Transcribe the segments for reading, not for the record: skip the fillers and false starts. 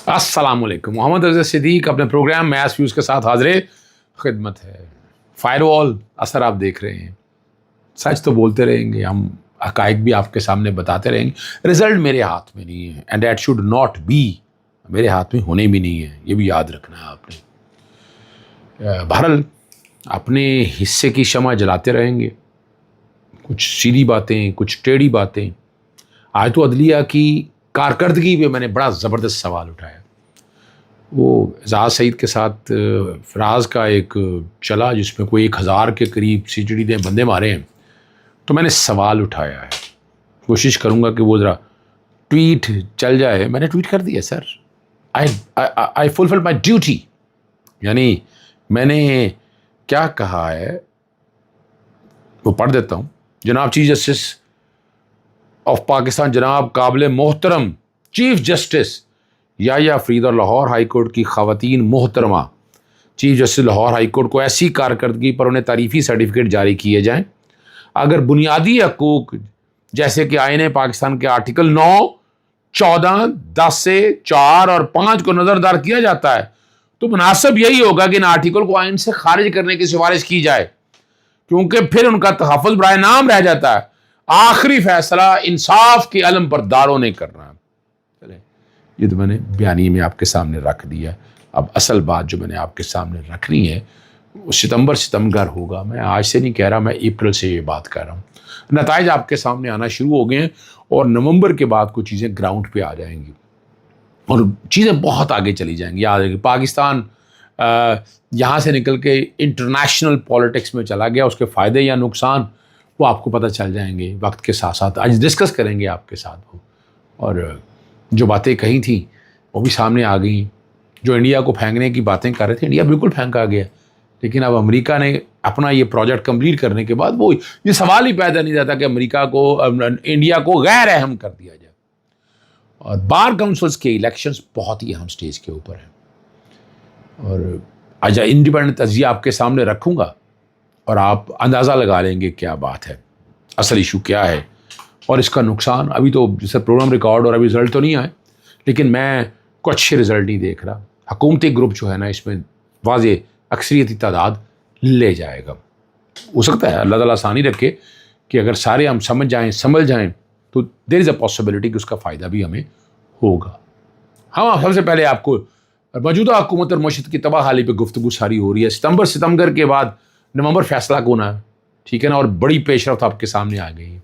السلام علیکم. محمد رضا صدیق اپنے پروگرام میث ویوز کے ساتھ حاضر خدمت ہے. فائر وال اثر آپ دیکھ رہے ہیں. سچ تو بولتے رہیں گے ہم, حقائق بھی آپ کے سامنے بتاتے رہیں گے. رزلٹ میرے ہاتھ میں نہیں ہے, and that should not be, میرے ہاتھ میں ہونے بھی نہیں ہے, یہ بھی یاد رکھنا ہے آپ نے. بہرحال اپنے حصے کی شمع جلاتے رہیں گے. کچھ سیدھی باتیں, کچھ ٹیڑھی باتیں. آج تو عدلیہ کی کارکردگی پہ میں نے بڑا زبردست سوال اٹھایا. وہ اعجاز سعید کے ساتھ فراز کا ایک چلا جس میں کوئی 1000 کے قریب CTD نے بندے مارے ہیں. تو میں نے سوال اٹھایا ہے, کوشش کروں گا کہ وہ ذرا ٹویٹ چل جائے. میں نے ٹویٹ کر دیا سر, آئی فلفل مائی ڈیوٹی. یعنی میں نے کیا کہا ہے وہ پڑھ دیتا ہوں. جناب چیف جسٹس آف پاکستان, جناب قابل محترم چیف جسٹس یحییٰ فرید اور لاہور ہائی کورٹ کی خواتین محترمہ chief justice Lahore high court کو ایسی کارکردگی پر انہیں تعریفی سرٹیفکیٹ جاری کیے جائیں اگر بنیادی حقوق جیسے کہ آئین پاکستان کے آرٹیکل 9, 14, 10, 4 اور 5 کو نظردار کیا جاتا ہے تو مناسب یہی ہوگا کہ ان آرٹیکل کو آئین سے خارج کرنے کی سفارش کی جائے, کیونکہ پھر ان کا تحفظ برائے نام رہ جاتا ہے. آخری فیصلہ انصاف کے علم پر داروں نے کرنا ہے. چلیں, یہ تو میں نے بیانیے میں آپ کے سامنے رکھ دیا. اب اصل بات جو میں نے آپ کے سامنے رکھنی ہے وہ ستمبر ہوگا. میں آج سے نہیں کہہ رہا, میں اپریل سے یہ بات کر رہا ہوں. نتائج آپ کے سامنے آنا شروع ہو گئے ہیں اور نومبر کے بعد کچھ چیزیں گراؤنڈ پہ آ جائیں گی اور چیزیں بہت آگے چلی جائیں گی. یاد رکھیں, پاکستان یہاں سے نکل کے انٹرنیشنل پالیٹکس میں چلا گیا. اس کے فائدے یا نقصان وہ آپ کو پتہ چل جائیں گے وقت کے ساتھ ساتھ. آج ڈسکس کریں گے آپ کے ساتھ وہ, اور جو باتیں کہی تھیں وہ بھی سامنے آ گئی. جو انڈیا کو پھینکنے کی باتیں کر رہے تھے, انڈیا بالکل پھینکا گیا. لیکن اب امریکہ نے اپنا یہ پروجیکٹ کمپلیٹ کرنے کے بعد وہ یہ سوال ہی پیدا نہیں رہتا کہ امریکہ کو, انڈیا کو غیر اہم کر دیا جائے. اور بار کونسلز کے الیکشنز بہت ہی اہم سٹیج کے اوپر ہیں. اور آج انڈیپینڈنٹ تجزیہ آپ کے سامنے رکھوں گا اور آپ اندازہ لگا لیں گے کیا بات ہے, اصل ایشو کیا ہے اور اس کا نقصان. ابھی تو جیسے پروگرام ریکارڈ اور ابھی رزلٹ تو نہیں آئے, لیکن میں کوئی اچھے رزلٹ نہیں دیکھ رہا. حکومتی گروپ جو ہے نا اس میں واضح اکثریتی تعداد لے جائے گا. ہو سکتا ہے اللہ تعالیٰ آسانی رکھے کہ اگر سارے ہم سمجھ جائیں تو دیر از اے پاسبلٹی کہ اس کا فائدہ بھی ہمیں ہوگا. ہاں, سب سے پہلے آپ کو موجودہ حکومت اور معیشت کی تباہ حالی پہ گفتگو ساری ہو رہی ہے. ستمبر کے بعد نومبر فیصلہ کون ہے, ٹھیک ہے نا, اور بڑی پیش رفت آپ کے سامنے آ گئی ہے.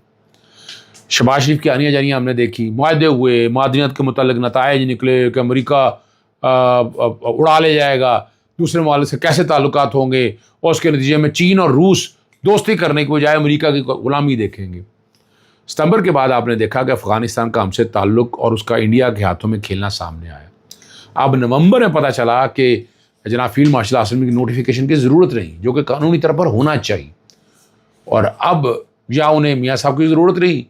شہباز شریف کی آنیاں جانیاں ہم نے دیکھی, معاہدے ہوئے, معدنیات کے متعلق نتائج نکلے کہ امریکہ اڑا لے جائے گا, دوسرے ممالک سے کیسے تعلقات ہوں گے, اور اس کے نتیجے میں چین اور روس دوستی کرنے کی بجائے امریکہ کی غلامی دیکھیں گے. ستمبر کے بعد آپ نے دیکھا کہ افغانستان کا ہم سے تعلق اور اس کا انڈیا کے ہاتھوں میں کھیلنا سامنے آیا. اب نومبر میں پتہ چلا کہ جناب فیلڈ مارشل اسمبلی کی نوٹیفیکیشن کی ضرورت نہیں, جو کہ قانونی طور پر ہونا چاہیے. اور اب یا انہیں میاں صاحب کی ضرورت رہی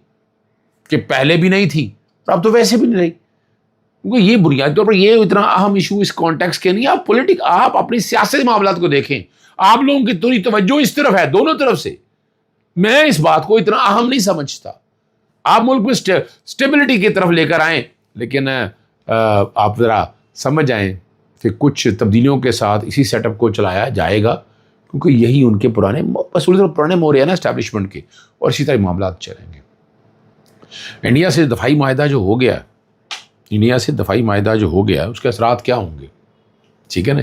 کہ پہلے بھی نہیں تھی, اور اب تو ویسے بھی نہیں رہی, کیونکہ یہ بنیادی طور پر یہ اتنا اہم ایشو اس کانٹیکس کے نہیں. آپ اپنی سیاسی معاملات کو دیکھیں, آپ لوگوں کی پوری توجہ اس طرف ہے, دونوں طرف سے. میں اس بات کو اتنا اہم نہیں سمجھتا. آپ ملک میں اسٹیبلٹی کی طرف لے کر آئیں, لیکن آپ ذرا سمجھ جائیں کہ کچھ تبدیلیوں کے ساتھ اسی سیٹ اپ کو چلایا جائے گا, کیونکہ یہی ان کے پرانے مورے ہیں نا اسٹیبلشمنٹ کے, اور اسی طرح معاملات چلیں گے. انڈیا سے دفاعی معاہدہ جو ہو گیا اس کے اثرات کیا ہوں گے, ٹھیک ہے نا,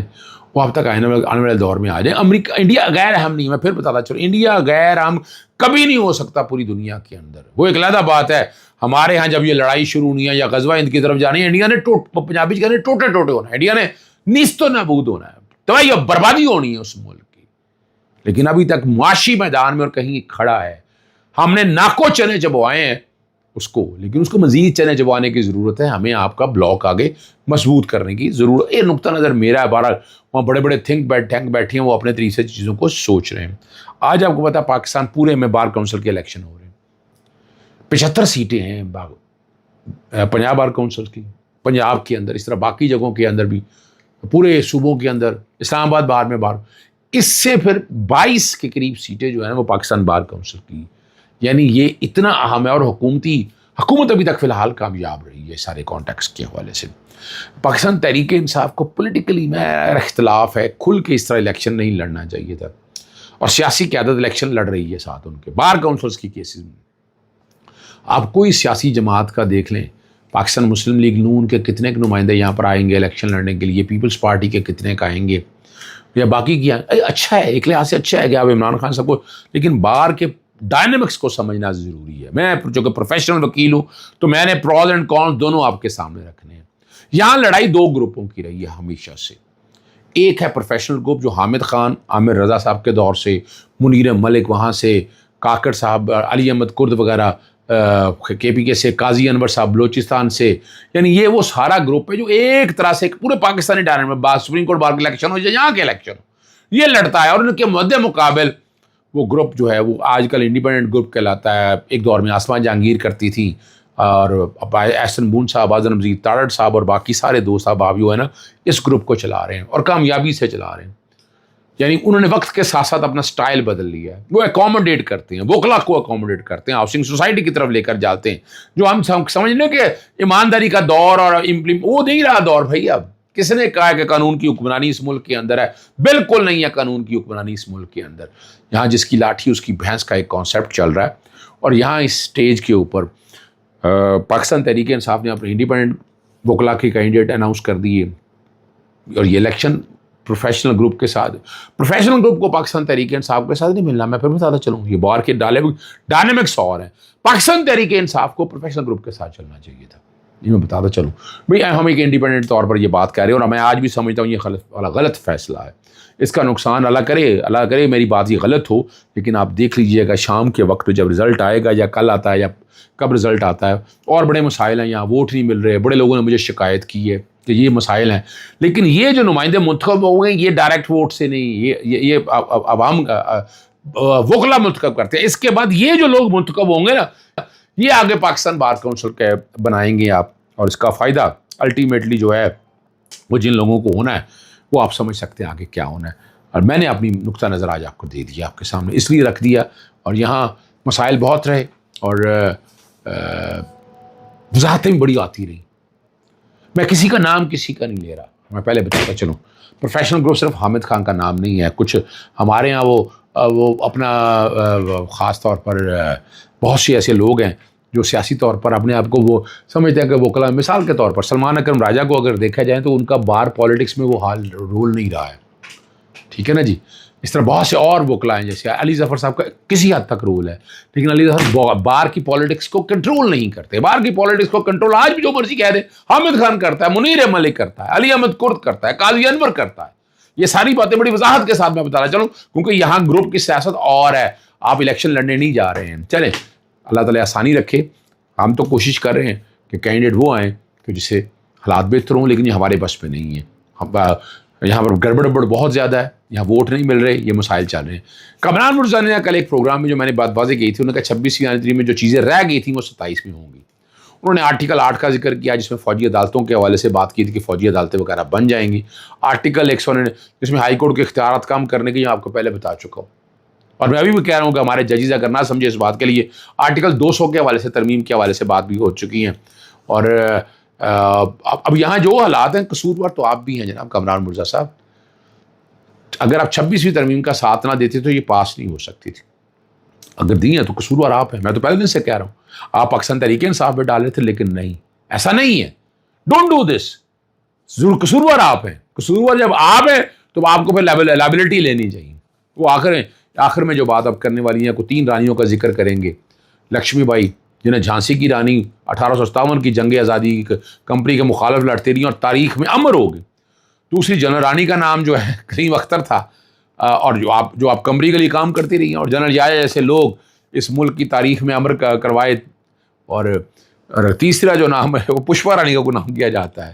وہ اب تک آنے والے دور میں آ جائیں. انڈیا غیر اہم نہیں, میں پھر بتاتا چلوں, انڈیا غیر اہم کبھی نہیں ہو سکتا پوری دنیا کے اندر. وہ ایک علیحدہ بات ہے. ہمارے ہاں جب یہ لڑائی شروع ہونی ہے یا غزوہ ہند کی طرف جانی ہے, انڈیا نے پنجابی کہنے ٹوٹے ہونا ہے, انڈیا نے نیست و نابود ہونا ہے, تباہی اور بربادی ہونی ہے اس ملک کی. لیکن ابھی تک معاشی میدان میں اور کہیں کھڑا ہے. ہم نے ناکو چنے چبوائے ہیں اس کو, لیکن اس کو مزید چنے چبوانے کی ضرورت ہے. ہمیں آپ کا بلاک آگے مضبوط کرنے کی ضرورت. یہ نقطہ نظر میرا ہے. بہرحال وہاں بڑے بڑے تھنک بیٹھے ہیں, وہ اپنے طریقے سے چیزوں کو سوچ رہے ہیں. آج آپ کو پتا پاکستان پورے میں بار کونسل کے الیکشن ہو رہے ہیں. 75 سیٹیں ہیں پنجاب بار کونسل کی, پنجاب کے اندر, اس طرح باقی جگہوں کے اندر بھی, پورے صوبوں کے اندر, اسلام آباد بار میں بار. اس سے پھر 22 کے قریب سیٹیں جو ہیں وہ پاکستان بار کونسل کی. یعنی یہ اتنا اہم ہے, اور حکومت ابھی تک فی الحال کامیاب رہی. یہ سارے کانٹیکس کے حوالے سے. پاکستان تحریک انصاف کو پولیٹیکلی میں اختلاف ہے, کھل کے اس طرح الیکشن نہیں لڑنا چاہیے تھا, اور سیاسی قیادت الیکشن لڑ رہی ہے ساتھ ان کے بار کونسلز کی کیسز میں. آپ کوئی سیاسی جماعت کا دیکھ لیں, پاکستان مسلم لیگ نون کے کتنے کے نمائندے یہاں پر آئیں گے الیکشن لڑنے کے لیے, پیپلز پارٹی کے کتنے کا آئیں گے, یا باقی کیا. اچھا ہے, ایک لحاظ سے اچھا ہے کہ آپ عمران خان صاحب کو, لیکن بار کے ڈائنامکس کو سمجھنا ضروری ہے. میں جو کہ پروفیشنل وکیل ہوں تو میں نے پروز اینڈ کونس دونوں آپ کے سامنے رکھنے ہیں. یہاں لڑائی دو گروپوں کی رہی ہے ہمیشہ سے. ایک ہے پروفیشنل گروپ جو حامد خان, عامر رضا صاحب کے دور سے, منیر ملک وہاں سے, کاکڑ صاحب, علی احمد کرد وغیرہ کے پی کے سے, قاضی انور صاحب بلوچستان سے, یعنی یہ وہ سارا گروپ ہے جو ایک طرح سے پورے پاکستانی ڈائنامک میں بات سپریم کورٹ بار کے الیکشن ہو یا یہاں کے الیکشن ہو, یہ لڑتا ہے. اور ان کے مد مقابل وہ گروپ جو ہے وہ آج کل انڈیپینڈنٹ گروپ کہلاتا ہے. ایک دور میں آسمان جہانگیر کرتی تھی, اور احسن بون صاحب, اعظم مزید تارڑ صاحب اور باقی سارے دوست صاحب جو ہے نا اس گروپ کو چلا رہے ہیں اور کامیابی سے چلا رہے ہیں. یعنی انہوں نے وقت کے ساتھ ساتھ اپنا سٹائل بدل لیا ہے. وہ اکوموڈیٹ کرتے ہیں, وکلا کو اکوموڈیٹ کرتے ہیں, ہاؤسنگ سوسائٹی کی طرف لے کر جاتے ہیں, جو ہم سمجھ لیں کہ ایمانداری کا دور اور وہ نہیں رہا دور بھائی. اب کس نے کہا کہ قانون کی حکمرانی اس ملک کے اندر ہے؟ بالکل نہیں ہے قانون کی حکمرانی اس ملک کے اندر. یہاں جس کی لاٹھی اس کی بھینس کا ایک کانسیپٹ چل رہا ہے. اور یہاں اس سٹیج کے اوپر پاکستان تحریک انصاف نے اپنے انڈیپینڈنٹ وکلا کے کینڈیڈیٹ اناؤنس کر دیے, اور یہ الیکشن پروفیشنل گروپ کے ساتھ, پروفیشنل گروپ کو پاکستان تحریک انصاف کے ساتھ نہیں ملنا. میں پھر بتاتا چلوں, یہ بار کے ڈائنامکس اور ہیں. پاکستان تحریک انصاف کو پروفیشنل گروپ کے ساتھ چلنا چاہیے تھا. یہ میں بتاتا چلوں بھئی, ہم ایک انڈیپینڈنٹ طور پر یہ بات کہہ رہے ہیں, اور میں آج بھی سمجھتا ہوں یہ غلط فیصلہ ہے. اس کا نقصان اللہ کرے میری بات یہ غلط ہو, لیکن آپ دیکھ لیجئے گا شام کے وقت جب رزلٹ آئے گا, یا کل آتا ہے یا کب رزلٹ آتا ہے, اور بڑے مسائل ہیں. یہاں ووٹ نہیں مل رہے, بڑے لوگوں نے مجھے شکایت کی ہے کہ یہ مسائل ہیں. لیکن یہ جو نمائندے منتخب ہو گئے یہ ڈائریکٹ ووٹ سے نہیں, یہ عوام وکلا منتخب کرتے ہیں. اس کے بعد یہ جو لوگ منتخب ہوں گے نا, یہ آگے پاکستان بار کونسل کے بنائیں گے آپ, اور اس کا فائدہ الٹیمیٹلی جو ہے وہ جن لوگوں کو ہونا ہے وہ آپ سمجھ سکتے ہیں آگے کیا ہونا ہے. اور میں نے اپنی نقطہ نظر آج آپ کو دے دیا, آپ کے سامنے اس لیے رکھ دیا. اور یہاں مسائل بہت رہے اور وضاحتیں بڑی آتی رہی. میں کسی کا نام کسی کا نہیں لے رہا, میں پہلے بتاتا چلوں. پروفیشنل گروپ صرف حامد خان کا نام نہیں ہے. کچھ ہمارے ہاں وہ اپنا خاص طور پر بہت سے ایسے لوگ ہیں جو سیاسی طور پر اپنے آپ کو وہ سمجھتے ہیں کہ وہ کلا. مثال کے طور پر سلمان اکرم راجہ کو اگر دیکھا جائے تو ان کا بار پالیٹکس میں وہ رول نہیں رہا ہے, ٹھیک ہے نا جی. اس طرح بہت سے اور وکلا ہیں, جیسے علی ظفر صاحب کا کسی حد تک رول ہے, لیکن علی ظفر بار کی پالیٹکس کو کنٹرول نہیں کرتے. بار کی پالیٹکس کو کنٹرول آج بھی جو مرضی کہہ دیں, حامد خان کرتا ہے, منیر ملک کرتا ہے, علی احمد کرد کرتا ہے, قاضی انور کرتا ہے. یہ ساری باتیں بڑی وضاحت کے ساتھ میں بتانا چلوں, کیونکہ یہاں گروپ کی سیاست اور ہے. آپ الیکشن لڑنے نہیں جا رہے ہیں. چلیں اللہ تعالیٰ آسانی رکھے. ہم تو کوشش کر رہے ہیں کہ کینڈیڈیٹ وہ آئیں کہ جس سے حالات بہتر ہوں, لیکن یہ ہمارے بس پہ نہیں ہے. یہاں پر گڑبڑ بہت زیادہ ہے, یہاں ووٹ نہیں مل رہے, یہ مسائل چل رہے ہیں. کامران مرزا نے کل ایک پروگرام میں جو میں نے بات واضح کی تھی, انہوں نے کہا 26ویں آئین میں جو چیزیں رہ گئی تھیں وہ 27 میں ہوں گی. انہوں نے آرٹیکل 8 کا ذکر کیا جس میں فوجی عدالتوں کے حوالے سے بات کی تھی کہ فوجی عدالتیں وغیرہ بن جائیں گی. آرٹیکل 100 جس میں ہائی کورٹ کے اختیارات کم کرنے کی آپ کو پہلے بتا چکا ہوں, اور میں ابھی بھی کہہ رہا ہوں کہ ہمارے ججز اگر نہ سمجھے اس بات کے لیے, آرٹیکل 200 کے حوالے سے ترمیم کے حوالے سے بات بھی ہو چکی ہیں. اور اب یہاں جو حالات ہیں قصوروار تو آپ بھی ہیں جناب کامران مرزا صاحب. اگر آپ 26ویں ترمیم کا ساتھ نہ دیتے تو یہ پاس نہیں ہو سکتی تھی. اگر دی ہیں تو قصوروار آپ ہیں. میں تو پہلے دن سے کہہ رہا ہوں, آپ پاکستان تحریک انصاف پہ ڈالے تھے, لیکن نہیں, ایسا نہیں ہے. Don't do this. ضرور قصوروار آپ ہیں. قصوروار جب آپ ہیں تو آپ کو پھر لائبلٹی لینی چاہیے. وہ آخر میں جو بات اب کرنے والی ہیں, کو 3 رانیوں کا ذکر کریں گے. لکشمی بائی جنہیں جھانسی کی رانی 1857 کی جنگ آزادی کمپنی کے مخالف لڑتے رہی اور تاریخ میں امر ہو گئی. دوسری جنرل رانی کا نام جو ہے کریم اختر تھا, اور جو آپ کمبری کے لیے کام کرتی رہی ہیں, اور جنرل یایا جیسے لوگ اس ملک کی تاریخ میں امر کروائے. اور تیسرا جو نام ہے وہ پشپا رانی کا کوئی نام دیا جاتا ہے,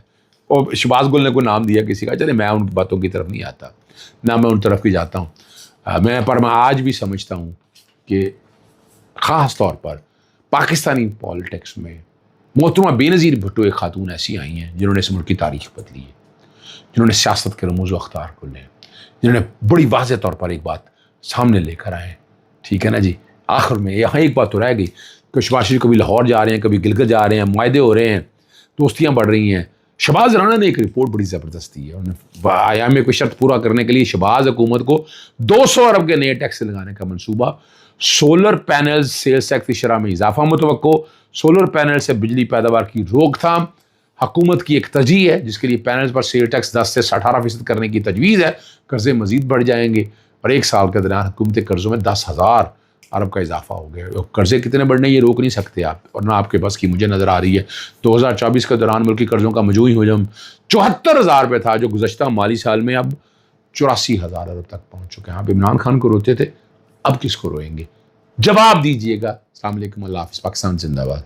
اور شہباز گل نے کوئی نام دیا کسی کا. چلے میں ان باتوں کی طرف نہیں آتا, نہ میں ان طرف کی جاتا ہوں. میں آج بھی سمجھتا ہوں کہ خاص طور پر پاکستانی پالیٹکس میں محترمہ بے نظیر بھٹو ایک خاتون ایسی آئی ہیں جنہوں نے اس ملک کی تاریخ بدلی ہے, جنہوں نے سیاست کے رموز و اختار کھولے ہیں, جنہوں نے بڑی واضح طور پر ایک بات سامنے لے کر آئے ہیں. ٹھیک ہے نا جی. آخر میں یہاں ایک بات تو رہ گئی کہ شہباز شریف کبھی لاہور جا رہے ہیں, کبھی گلگت جا رہے ہیں, معاہدے ہو رہے ہیں, دوستیاں بڑھ رہی ہیں. شہباز رانا نے ایک رپورٹ بڑی زبردست دی ہے. IMF کی شرط پورا کرنے کے لیے شہباز حکومت کو 200 ارب کے نئے ٹیکس لگانے کا منصوبہ. سولر پینل سیلز ٹیکس کی شرح میں اضافہ متوقع. سولر پینل سے بجلی پیداوار کی روک تھام. حکومت کی ایک ترجیح ہے جس کے لیے پینلز پر سیل ٹیکس 10 سے 18% کرنے کی تجویز ہے. قرضے مزید بڑھ جائیں گے اور ایک سال کے دوران حکومتی قرضوں میں 10,000 ارب کا اضافہ ہو گیا. قرضے کتنے بڑھنے یہ روک نہیں سکتے آپ, اور نہ آپ کے بس کی مجھے نظر آ رہی ہے. 2024 کے دوران ملکی قرضوں کا مجموعی حجم 74,000 پہ تھا جو گزشتہ مالی سال میں اب 84,000 ارب تک پہنچ چکے ہیں. آپ عمران خان کو روتے تھے, اب کس کو روئیں گے؟ جواب دیجئے گا. السلام علیکم, اللہ حافظ. پاکستان زندہ باد.